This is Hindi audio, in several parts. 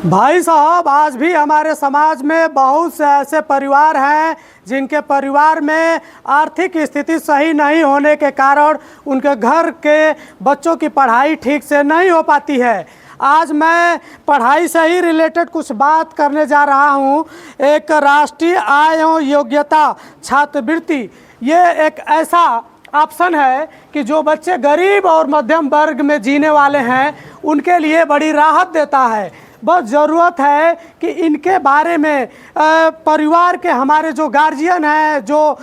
भाई साहब, आज भी हमारे समाज में बहुत से ऐसे परिवार हैं जिनके परिवार में आर्थिक स्थिति सही नहीं होने के कारण उनके घर के बच्चों की पढ़ाई ठीक से नहीं हो पाती है। आज मैं पढ़ाई से ही रिलेटेड कुछ बात करने जा रहा हूं। एक राष्ट्रीय आय एवं योग्यता छात्रवृत्ति, ये एक ऐसा ऑप्शन है कि जो बच्चे गरीब और मध्यम वर्ग में जीने वाले हैं उनके लिए बड़ी राहत देता है। बहुत ज़रूरत है कि इनके बारे में परिवार के हमारे जो गार्जियन हैं, जो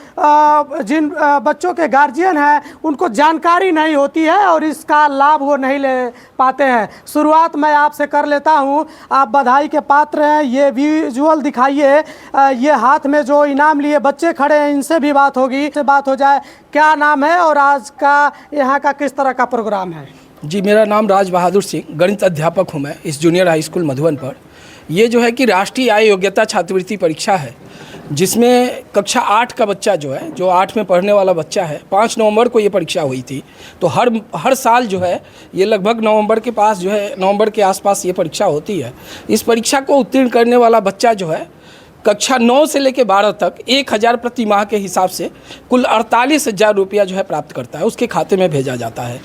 जिन बच्चों के गार्जियन हैं, उनको जानकारी नहीं होती है और इसका लाभ वो नहीं ले पाते हैं। शुरुआत मैं आपसे कर लेता हूं। आप बधाई के पात्र हैं। ये विजुअल दिखाइए। ये हाथ में जो इनाम लिए बच्चे खड़े हैं, इनसे भी बात होगी, से बात हो जाए। क्या नाम है और आज का यहाँ का किस तरह का प्रोग्राम है? जी, मेरा नाम राज बहादुर सिंह, गणित अध्यापक हूँ मैं इस जूनियर हाई स्कूल मधुबन पर। ये जो है कि राष्ट्रीय आय योग्यता छात्रवृत्ति परीक्षा है, जिसमें कक्षा 8 का बच्चा जो है, जो 8 में पढ़ने वाला बच्चा है, 5 नवंबर को ये परीक्षा हुई थी। तो हर साल जो है ये लगभग नवंबर के पास जो है, नवंबर के आसपास ये परीक्षा होती है। इस परीक्षा को उत्तीर्ण करने वाला बच्चा जो है कक्षा 9 से लेकर 12 तक 1000 प्रति माह के हिसाब से कुल 48,000 रुपया जो है प्राप्त करता है, उसके खाते में भेजा जाता है।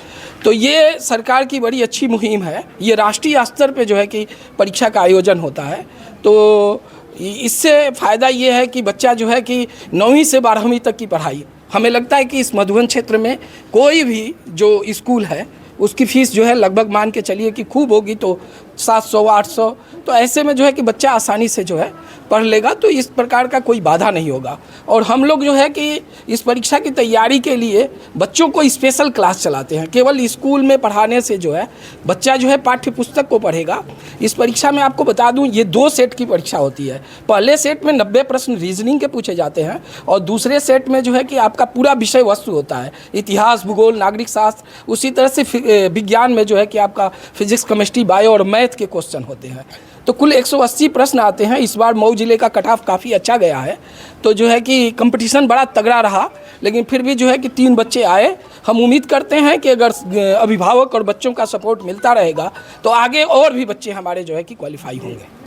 तो ये सरकार की बड़ी अच्छी मुहिम है। ये राष्ट्रीय स्तर पे जो है कि परीक्षा का आयोजन होता है। तो इससे फ़ायदा ये है कि बच्चा जो है कि 9वीं से 12वीं तक की पढ़ाई, हमें लगता है कि इस मधुबन क्षेत्र में कोई भी जो स्कूल है उसकी फ़ीस जो है लगभग मान के चलिए कि खूब होगी तो 700-800। तो ऐसे में जो है कि बच्चा आसानी से जो है पढ़ लेगा, तो इस प्रकार का कोई बाधा नहीं होगा। और हम लोग जो है कि इस परीक्षा की तैयारी के लिए बच्चों को स्पेशल क्लास चलाते हैं। केवल स्कूल में पढ़ाने से जो है बच्चा जो है पाठ्य पुस्तक को पढ़ेगा। इस परीक्षा में आपको बता दूं, ये 2 सेट की परीक्षा होती है। पहले सेट में 90 प्रश्न रीजनिंग के पूछे जाते हैं और दूसरे सेट में जो है कि आपका पूरा विषय वस्तु होता है, इतिहास, भूगोल, नागरिक शास्त्र। उसी तरह से विज्ञान में जो है कि आपका फिजिक्स, केमिस्ट्री, बायो और मैथ के क्वेश्चन होते हैं। तो कुल 180 प्रश्न आते हैं। इस बार मऊ जिले का कट ऑफ काफ़ी अच्छा गया है, तो जो है कि कंपटीशन बड़ा तगड़ा रहा, लेकिन फिर भी जो है कि 3 बच्चे आए। हम उम्मीद करते हैं कि अगर अभिभावक और बच्चों का सपोर्ट मिलता रहेगा तो आगे और भी बच्चे हमारे जो है कि क्वालिफाई होंगे।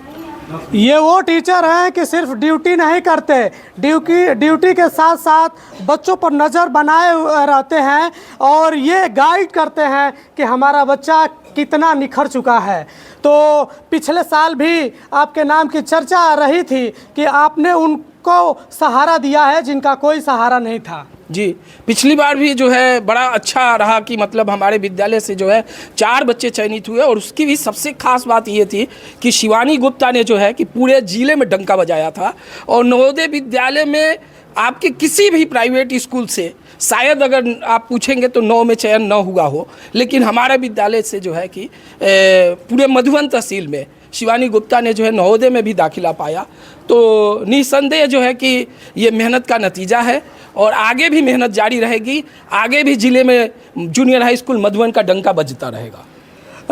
ये वो टीचर हैं कि सिर्फ ड्यूटी नहीं करते, ड्यूटी के साथ साथ बच्चों पर नज़र बनाए रहते हैं और ये गाइड करते हैं कि हमारा बच्चा कितना निखर चुका है। तो पिछले साल भी आपके नाम की चर्चा रही थी कि आपने उनको सहारा दिया है जिनका कोई सहारा नहीं था। जी, पिछली बार भी जो है बड़ा अच्छा रहा कि मतलब हमारे विद्यालय से जो है 4 बच्चे चयनित हुए। और उसकी भी सबसे खास बात ये थी कि शिवानी गुप्ता ने जो है कि पूरे ज़िले में डंका बजाया था। और नवोदय विद्यालय में आपके किसी भी प्राइवेट स्कूल से शायद अगर आप पूछेंगे तो 9 में चयन न हुआ हो, लेकिन हमारे विद्यालय से जो है कि पूरे मधुबन तहसील में शिवानी गुप्ता ने जो है नवोदय में भी दाखिला पाया। तो निसंदेह जो है कि ये मेहनत का नतीजा है और आगे भी मेहनत जारी रहेगी। आगे भी ज़िले में जूनियर हाई स्कूल मधुबन का डंका बजता रहेगा।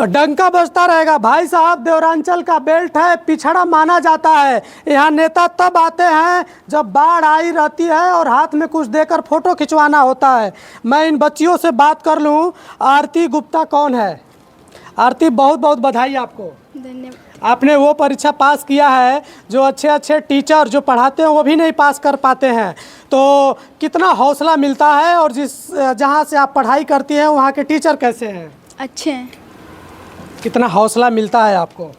डंका बजता रहेगा। भाई साहब, देवरांचल का बेल्ट है, पिछड़ा माना जाता है। यहाँ नेता तब आते हैं जब बाढ़ आई रहती है और हाथ में कुछ देकर फोटो खिंचवाना होता है। मैं इन बच्चियों से बात कर लूँ। आरती गुप्ता कौन है? आरती, बहुत बहुत बधाई आपको। धन्यवाद। आपने वो परीक्षा पास किया है जो अच्छे टीचर जो पढ़ाते हैं वो भी नहीं पास कर पाते हैं। तो कितना हौसला मिलता है। और जहाँ से आप पढ़ाई करती हैं वहाँ के टीचर कैसे हैं? अच्छे हैं। कितना हौसला मिलता है आपको?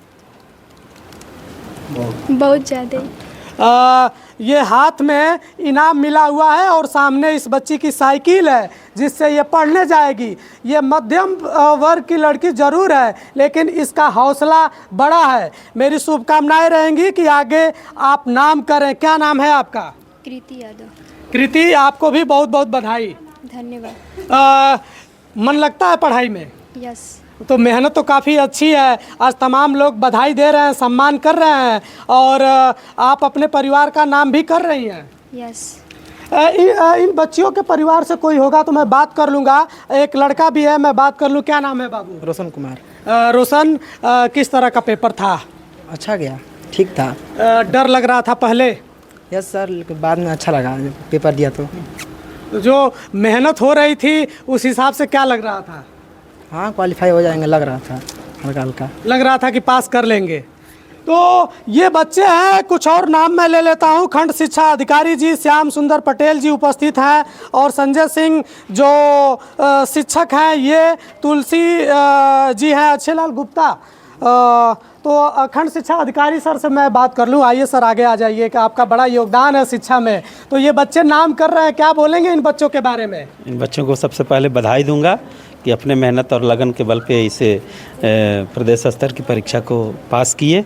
बहुत ज़्यादा। ये हाथ में इनाम मिला हुआ है और सामने इस बच्ची की साइकिल है जिससे ये पढ़ने जाएगी। ये मध्यम वर्ग की लड़की ज़रूर है, लेकिन इसका हौसला बड़ा है। मेरी शुभकामनाएं रहेंगी कि आगे आप नाम करें। क्या नाम है आपका? कृति यादव। कृति, आपको भी बहुत बहुत बधाई। धन्यवाद। मन लगता है पढ़ाई में? यस। तो मेहनत तो काफ़ी अच्छी है। आज तमाम लोग बधाई दे रहे हैं, सम्मान कर रहे हैं और आप अपने परिवार का नाम भी कर रही हैं। यस। इन बच्चियों के परिवार से कोई होगा तो मैं बात कर लूँगा। एक लड़का भी है, मैं बात कर लूँ। क्या नाम है बाबू? रोशन कुमार। रोशन, किस तरह का पेपर था? अच्छा गया, ठीक था। डर लग रहा था पहले? यस सर, लेकिन बाद में अच्छा लगा पेपर दिया तो। जो मेहनत हो रही थी उस हिसाब से क्या लग रहा था? हाँ, क्वालिफाई हो जाएंगे लग रहा था, हल्का हल्का लग रहा था कि पास कर लेंगे। तो ये बच्चे हैं, कुछ और नाम मैं ले लेता हूं। खंड शिक्षा अधिकारी जी श्याम सुंदर पटेल जी उपस्थित हैं और संजय सिंह जो शिक्षक हैं, ये तुलसी जी हैं, अच्छे लाल गुप्ता। तो खंड शिक्षा अधिकारी सर से मैं बात कर लूं। आइए सर, आगे आ जाइए कि आपका बड़ा योगदान है शिक्षा में। तो ये बच्चे नाम कर रहे हैं, क्या बोलेंगे इन बच्चों के बारे में? इन बच्चों को सबसे पहले बधाई दूंगा कि अपने मेहनत और लगन के बल पे इसे प्रदेश स्तर की परीक्षा को पास किए।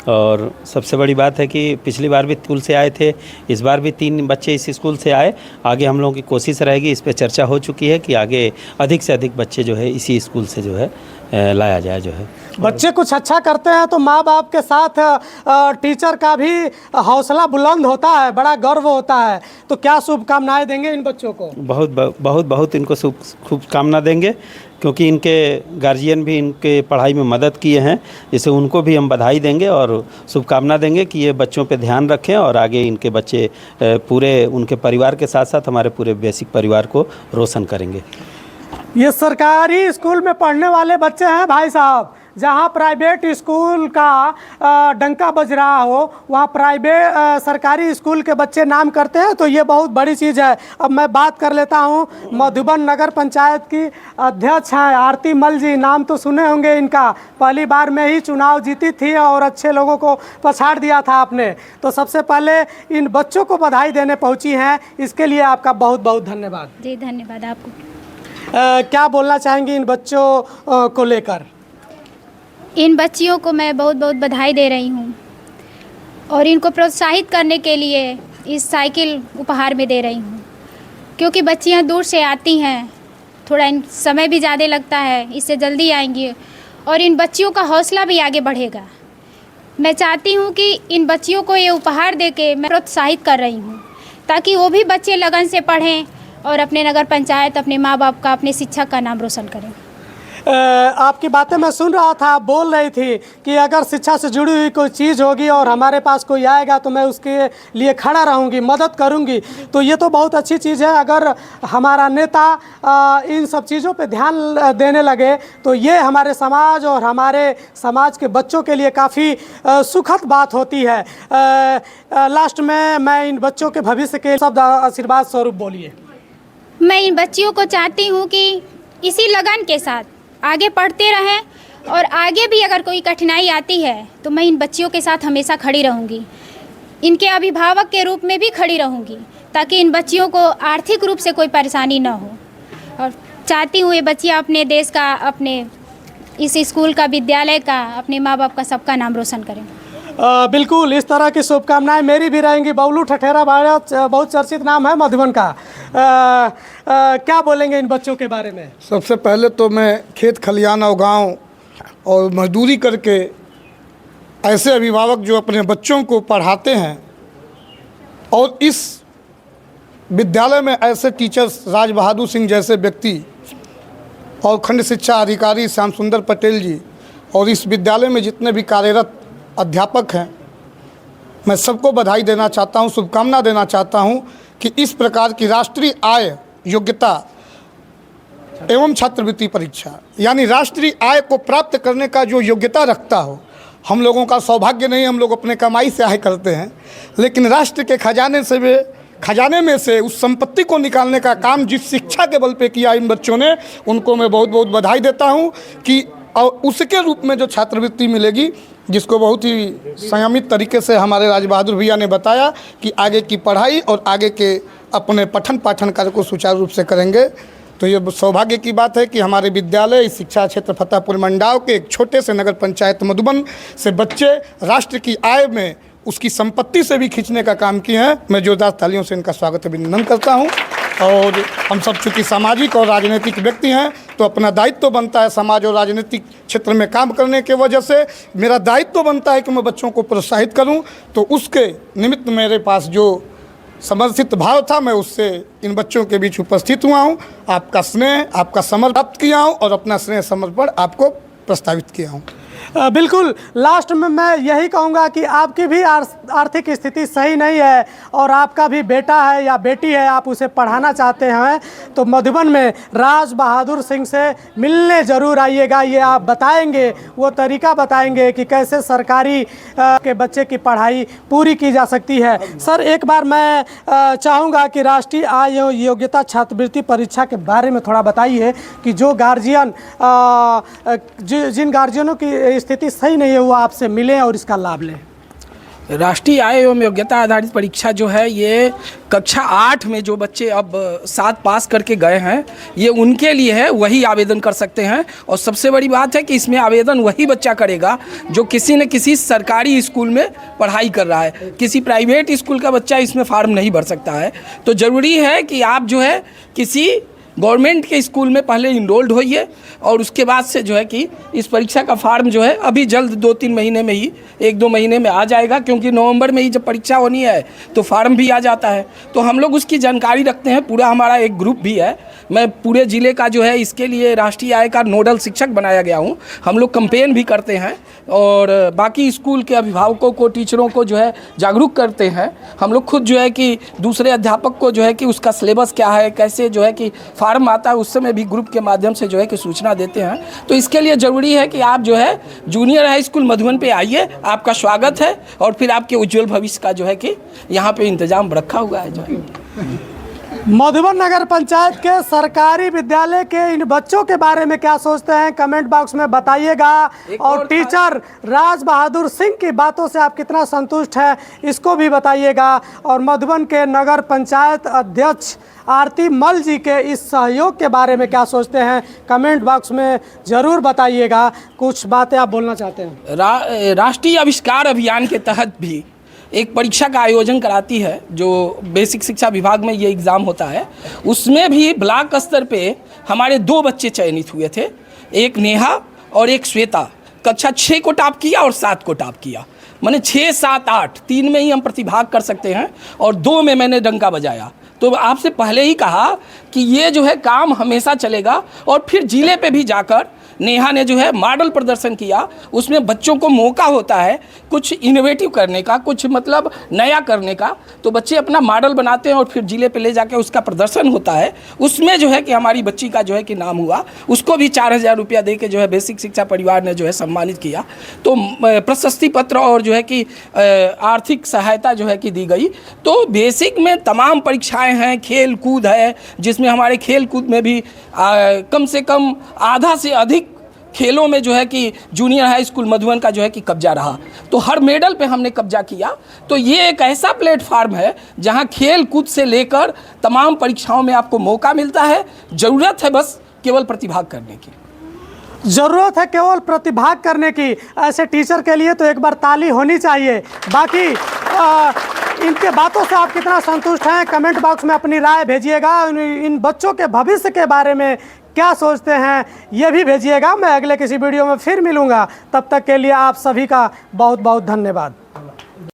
और सबसे बड़ी बात है कि पिछली बार भी स्कूल से आए थे, इस बार भी 3 बच्चे इस स्कूल से आए। आगे हम लोगों की कोशिश रहेगी, इस पे चर्चा हो चुकी है कि आगे अधिक से अधिक बच्चे जो है इसी स्कूल से जो है लाया जाए जो है। बच्चे कुछ अच्छा करते हैं तो माँ बाप के साथ टीचर का भी हौसला बुलंद होता है, बड़ा गर्व होता है। तो क्या शुभकामनाएं देंगे इन बच्चों को? बहुत इनको शुभकामना देंगे, क्योंकि इनके गार्जियन भी इनके पढ़ाई में मदद किए हैं, जिससे उनको भी हम बधाई देंगे और शुभकामना देंगे कि ये बच्चों पे ध्यान रखें और आगे इनके बच्चे पूरे उनके परिवार के साथ साथ हमारे पूरे बेसिक परिवार को रोशन करेंगे। ये सरकारी स्कूल में पढ़ने वाले बच्चे हैं भाई साहब। जहाँ प्राइवेट स्कूल का डंका बज रहा हो, वहाँ प्राइवेट सरकारी स्कूल के बच्चे नाम करते हैं, तो ये बहुत बड़ी चीज़ है। अब मैं बात कर लेता हूँ, मधुबन नगर पंचायत की अध्यक्ष हैं आरती मल जी। नाम तो सुने होंगे इनका, पहली बार में ही चुनाव जीती थी और अच्छे लोगों को पछाड़ दिया था आपने। तो सबसे पहले इन बच्चों को बधाई देने पहुँची हैं, इसके लिए आपका बहुत बहुत धन्यवाद। जी धन्यवाद आपको। क्या बोलना चाहेंगी इन बच्चों को लेकर? इन बच्चियों को मैं बहुत बहुत बधाई दे रही हूँ और इनको प्रोत्साहित करने के लिए इस साइकिल उपहार में दे रही हूँ, क्योंकि बच्चियाँ दूर से आती हैं, थोड़ा इन समय भी ज़्यादा लगता है, इससे जल्दी आएंगी और इन बच्चियों का हौसला भी आगे बढ़ेगा। मैं चाहती हूँ कि इन बच्चियों को ये उपहार दे के मैं प्रोत्साहित कर रही हूँ, ताकि वो भी बच्चे लगन से पढ़ें और अपने नगर पंचायत, अपने माँ बाप का, अपने शिक्षक का नाम रोशन करें। आपकी बातें मैं सुन रहा था, आप बोल रही थी कि अगर शिक्षा से जुड़ी हुई कोई चीज़ होगी और हमारे पास कोई आएगा तो मैं उसके लिए खड़ा रहूँगी, मदद करूँगी। तो ये तो बहुत अच्छी चीज़ है। अगर हमारा नेता इन सब चीज़ों पे ध्यान देने लगे तो ये हमारे समाज और हमारे समाज के बच्चों के लिए काफ़ी सुखद बात होती है। लास्ट में मैं इन बच्चों के भविष्य के शब्द आशीर्वाद स्वरूप बोलिए। मैं इन बच्चियों को चाहती हूँ कि इसी लगन के साथ आगे पढ़ते रहें और आगे भी अगर कोई कठिनाई आती है तो मैं इन बच्चियों के साथ हमेशा खड़ी रहूँगी, इनके अभिभावक के रूप में भी खड़ी रहूँगी, ताकि इन बच्चियों को आर्थिक रूप से कोई परेशानी ना हो। और चाहती हूँ ये बच्चियाँ अपने देश का, अपने इस स्कूल का, विद्यालय का, अपने माँ बाप का, सबका नाम रोशन करें। बिल्कुल, इस तरह की शुभकामनाएं मेरी भी रहेंगी। बबलू ठठेरा बहुत चर्चित नाम है मधुबन का। क्या बोलेंगे इन बच्चों के बारे में? सबसे पहले तो मैं खेत खलियान और गाँव और मजदूरी करके ऐसे अभिभावक जो अपने बच्चों को पढ़ाते हैं और इस विद्यालय में ऐसे टीचर्स राज बहादुर सिंह जैसे व्यक्ति और खंड शिक्षा अधिकारी श्याम सुंदर पटेल जी और इस विद्यालय में जितने भी कार्यरत अध्यापक हैं, मैं सबको बधाई देना चाहता हूं, शुभकामना देना चाहता हूं कि इस प्रकार की राष्ट्रीय आय योग्यता एवं छात्रवृत्ति परीक्षा यानी राष्ट्रीय आय को प्राप्त करने का जो योग्यता रखता हो, हम लोगों का सौभाग्य नहीं, हम लोग अपने कमाई से आय करते हैं, लेकिन राष्ट्र के खजाने में से उस संपत्ति को निकालने का काम जिस शिक्षा के बल पे किया इन बच्चों ने, उनको मैं बहुत बहुत बधाई देता हूँ कि और उसके रूप में जो छात्रवृत्ति मिलेगी, जिसको बहुत ही संयमित तरीके से हमारे राज बहादुर भैया ने बताया कि आगे की पढ़ाई और आगे के अपने पठन पाठन कार्य को सुचारू रूप से करेंगे। तो ये सौभाग्य की बात है कि हमारे विद्यालय इस शिक्षा क्षेत्र फतेहपुर मंडाव के एक छोटे से नगर पंचायत मधुबन से बच्चे राष्ट्र की आय में उसकी संपत्ति से भी खींचने का काम किए हैं। मैं जोरदार तालियों से इनका स्वागत अभिनंदन करता हूँ। और हम सब चूँकि सामाजिक और राजनीतिक व्यक्ति हैं तो अपना दायित्व बनता है समाज और राजनीतिक क्षेत्र में काम करने के वजह से मेरा दायित्व बनता है कि मैं बच्चों को प्रोत्साहित करूं। तो उसके निमित्त मेरे पास जो समर्पित भाव था, मैं उससे इन बच्चों के बीच उपस्थित हुआ हूं। आपका स्नेह, आपका समर्पण प्राप्त किया हूं और अपना स्नेह समर्पण आपको प्रस्तावित किया हूं। बिल्कुल, लास्ट में मैं यही कहूँगा कि आपकी भी आर्थिक स्थिति सही नहीं है और आपका भी बेटा है या बेटी है, आप उसे पढ़ाना चाहते हैं तो मधुबन में राज बहादुर सिंह से मिलने ज़रूर आइएगा। ये आप बताएंगे, वो तरीका बताएंगे कि कैसे सरकारी के बच्चे की पढ़ाई पूरी की जा सकती है। सर, एक बार मैं चाहूँगा कि राष्ट्रीय आय योग्यता छात्रवृत्ति परीक्षा के बारे में थोड़ा बताइए कि जो गार्जियन जिन गार्जियनों की स्थिति सही नहीं है वो आपसे मिलें और इसका लाभ लें। राष्ट्रीय आय एवं योग्यता आधारित परीक्षा जो है ये कक्षा 8 में जो बच्चे अब 7 पास करके गए हैं ये उनके लिए है, वही आवेदन कर सकते हैं। और सबसे बड़ी बात है कि इसमें आवेदन वही बच्चा करेगा जो किसी न किसी सरकारी स्कूल में पढ़ाई कर रहा है। किसी प्राइवेट स्कूल का बच्चा इसमें फॉर्म नहीं भर सकता है। तो ज़रूरी है कि आप जो है किसी गवर्नमेंट के स्कूल में पहले इनरोल्ड होइए और उसके बाद से जो है कि इस परीक्षा का फॉर्म जो है अभी जल्द 2-3 महीने में ही 1-2 महीने में आ जाएगा, क्योंकि नवंबर में ही जब परीक्षा होनी है तो फॉर्म भी आ जाता है। तो हम लोग उसकी जानकारी रखते हैं, पूरा हमारा एक ग्रुप भी है। मैं पूरे ज़िले का जो है इसके लिए राष्ट्रीय आय का नोडल शिक्षक बनाया गया हूँ। हम लोग कैंपेन भी करते हैं और बाकी स्कूल के अभिभावकों को, टीचरों को जो है जागरूक करते हैं। हम लोग खुद जो है कि दूसरे अध्यापक को जो है कि उसका सिलेबस क्या है, कैसे जो है कि फॉर्म आता है, उस समय भी ग्रुप के माध्यम से जो है कि सूचना देते हैं। तो इसके लिए ज़रूरी है कि आप जो है जूनियर हाई स्कूल मधुबन पे आइए, आपका स्वागत है और फिर आपके उज्जवल भविष्य का जो है कि यहाँ पे इंतजाम रखा हुआ है। जो है मधुबन नगर पंचायत के सरकारी विद्यालय के इन बच्चों के बारे में क्या सोचते हैं कमेंट बॉक्स में बताइएगा। और टीचर राज बहादुर सिंह की बातों से आप कितना संतुष्ट हैं इसको भी बताइएगा। और मधुबन के नगर पंचायत अध्यक्ष आरती मल जी के इस सहयोग के बारे में क्या सोचते हैं कमेंट बॉक्स में ज़रूर बताइएगा। कुछ बातें आप बोलना चाहते हैं? राष्ट्रीय आविष्कार अभियान के तहत भी एक परीक्षा का आयोजन कराती है जो बेसिक शिक्षा विभाग में ये एग्ज़ाम होता है। उसमें भी ब्लॉक स्तर पे हमारे 2 बच्चे चयनित हुए थे, एक नेहा और एक श्वेता। कक्षा 6 को टॉप किया और 7 को टॉप किया। मैंने 6, 7, 8 3 में ही हम प्रतिभाग कर सकते हैं और 2 में मैंने डंका बजाया। तो आपसे पहले ही कहा कि ये जो है काम हमेशा चलेगा। और फिर जिले पे भी जाकर नेहा ने जो है मॉडल प्रदर्शन किया। उसमें बच्चों को मौका होता है कुछ इनोवेटिव करने का, कुछ मतलब नया करने का। तो बच्चे अपना मॉडल बनाते हैं और फिर जिले पे ले जाके उसका प्रदर्शन होता है। उसमें जो है कि हमारी बच्ची का जो है कि नाम हुआ, उसको भी 4000 रुपया दे के जो है बेसिक शिक्षा परिवार ने जो है सम्मानित किया। तो प्रशस्ति पत्र और जो है कि आर्थिक सहायता जो है कि दी गई। तो बेसिक में तमाम परीक्षाएँ हैं, खेल कूद है जिसमें हमारे खेल कूद में भी कम से कम आधा से अधिक खेलों में जो है कि जूनियर हाई स्कूल मधुबन का जो है कि कब्जा रहा। तो हर मेडल पे हमने कब्जा किया। तो ये एक ऐसा प्लेटफार्म है जहां खेल कूद से लेकर तमाम परीक्षाओं में आपको मौका मिलता है। ज़रूरत है बस केवल प्रतिभाग करने की। ज़रूरत है केवल प्रतिभाग करने की। ऐसे टीचर के लिए तो एक बार ताली होनी चाहिए। बाकी इनके बातों से आप कितना संतुष्ट हैं कमेंट बॉक्स में अपनी राय भेजिएगा। इन बच्चों के भविष्य के बारे में क्या सोचते हैं ये भी भेजिएगा। मैं अगले किसी वीडियो में फिर मिलूँगा, तब तक के लिए आप सभी का बहुत बहुत धन्यवाद।